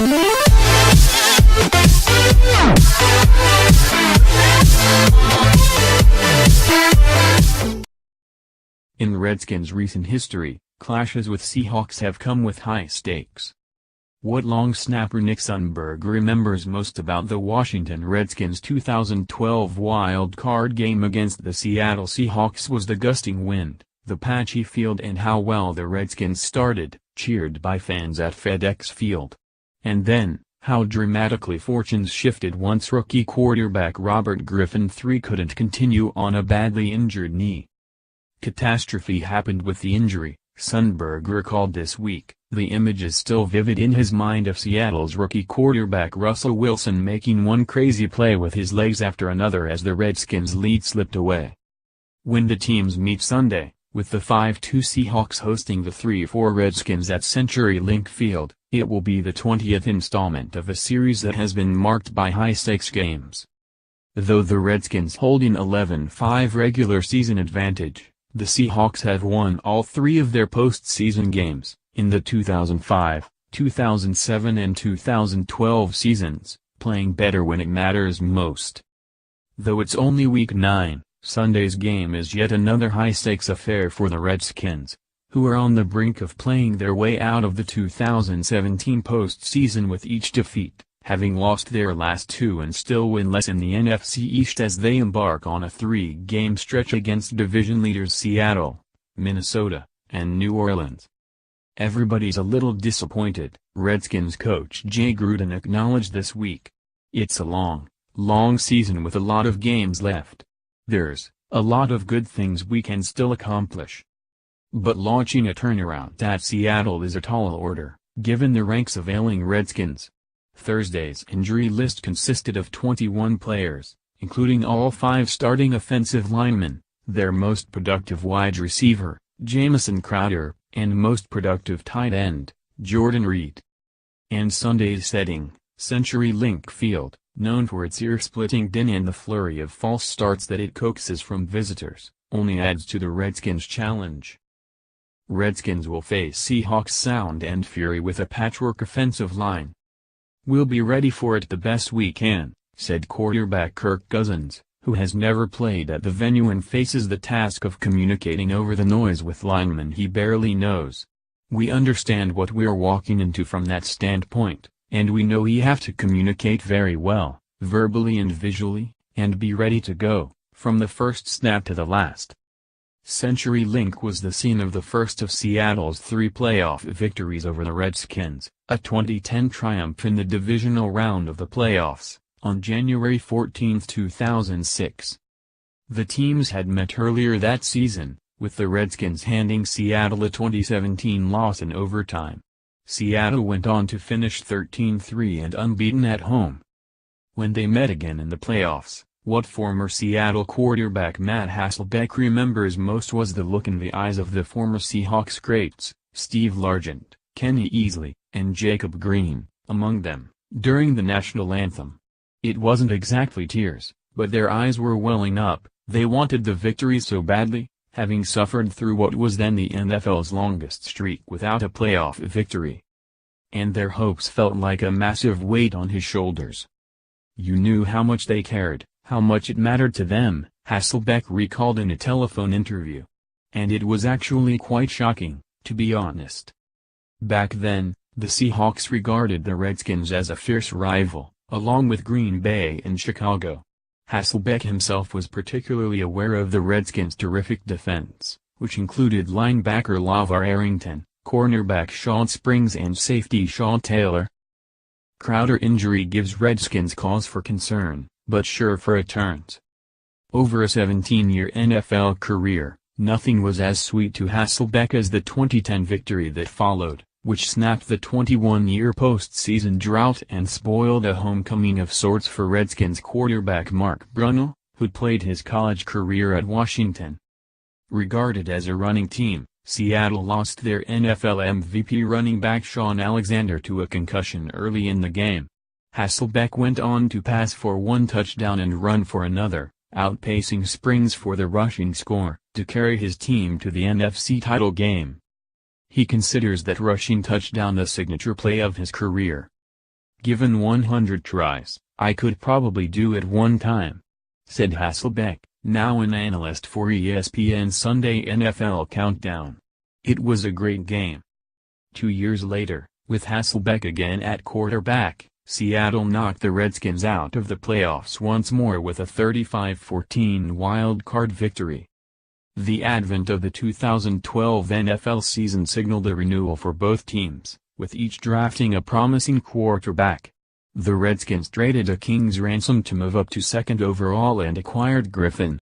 In Redskins' recent history, clashes with Seahawks have come with high stakes. What long snapper Nick Sundberg remembers most about the Washington Redskins' 2012 wild card game against the Seattle Seahawks was the gusting wind, the patchy field, and how well the Redskins started, cheered by fans at FedEx Field. And then, how dramatically fortunes shifted once rookie quarterback Robert Griffin III couldn't continue on a badly injured knee. Catastrophe happened with the injury, Sundberg recalled this week. The image is still vivid in his mind of Seattle's rookie quarterback Russell Wilson making one crazy play with his legs after another as the Redskins' lead slipped away. When the teams meet Sunday, with the 5-2 Seahawks hosting the 3-4 Redskins at CenturyLink Field, it will be the 20th installment of a series that has been marked by high-stakes games. Though the Redskins hold an 11-5 regular season advantage, the Seahawks have won all three of their postseason games, in the 2005, 2007 and 2012 seasons, playing better when it matters most. Though it's only Week 9, Sunday's game is yet another high-stakes affair for the Redskins, who are on the brink of playing their way out of the 2017 postseason with each defeat, having lost their last two and still winless in the NFC East as they embark on a three-game stretch against division leaders Seattle, Minnesota, and New Orleans. Everybody's a little disappointed, Redskins coach Jay Gruden acknowledged this week. It's a long, long season with a lot of games left. There's a lot of good things we can still accomplish. But launching a turnaround at Seattle is a tall order, given the ranks of ailing Redskins. Thursday's injury list consisted of 21 players, including all 5 starting offensive linemen, their most productive wide receiver, Jamison Crowder, and most productive tight end, Jordan Reed. And Sunday's setting, CenturyLink Field, known for its ear-splitting din and the flurry of false starts that it coaxes from visitors, only adds to the Redskins' challenge. Redskins will face Seahawks' sound and fury with a patchwork offensive line. "We'll be ready for it the best we can," said quarterback Kirk Cousins, who has never played at the venue and faces the task of communicating over the noise with linemen he barely knows. "We understand what we're walking into from that standpoint, and we know we have to communicate very well, verbally and visually, and be ready to go, from the first snap to the last." CenturyLink was the scene of the first of Seattle's 3 playoff victories over the Redskins, a 2010 triumph in the divisional round of the playoffs, on January 14, 2006. The teams had met earlier that season, with the Redskins handing Seattle a 2017 loss in overtime. Seattle went on to finish 13-3 and unbeaten at home. When they met again in the playoffs, what former Seattle quarterback Matt Hasselbeck remembers most was the look in the eyes of the former Seahawks greats, Steve Largent, Kenny Easley, and Jacob Green, among them, during the national anthem. It wasn't exactly tears, but their eyes were welling up. They wanted the victory so badly, having suffered through what was then the NFL's longest streak without a playoff victory. And their hopes felt like a massive weight on his shoulders. "You knew how much they cared, how much it mattered to them," Hasselbeck recalled in a telephone interview. "And it was actually quite shocking, to be honest." Back then, the Seahawks regarded the Redskins as a fierce rival, along with Green Bay and Chicago. Hasselbeck himself was particularly aware of the Redskins' terrific defense, which included linebacker LaVar Arrington, cornerback Shawn Springs and safety Sean Taylor. Crowder injury gives Redskins cause for concern, but sure for returns. Over a 17-year NFL career, nothing was as sweet to Hasselbeck as the 2010 victory that followed, which snapped the 21-year postseason drought and spoiled a homecoming of sorts for Redskins quarterback Mark Brunell, who'd played his college career at Washington. Regarded as a running team, Seattle lost their NFL MVP running back Shaun Alexander to a concussion early in the game. Hasselbeck went on to pass for 1 touchdown and run for another, outpacing Springs for the rushing score, to carry his team to the NFC title game. He considers that rushing touchdown the signature play of his career. "Given 100 tries, I could probably do it one time," said Hasselbeck, now an analyst for ESPN's Sunday NFL Countdown. "It was a great game." 2 years later, with Hasselbeck again at quarterback, Seattle knocked the Redskins out of the playoffs once more with a 35-14 wild-card victory. The advent of the 2012 NFL season signaled a renewal for both teams, with each drafting a promising quarterback. The Redskins traded a king's ransom to move up to second overall and acquired Griffin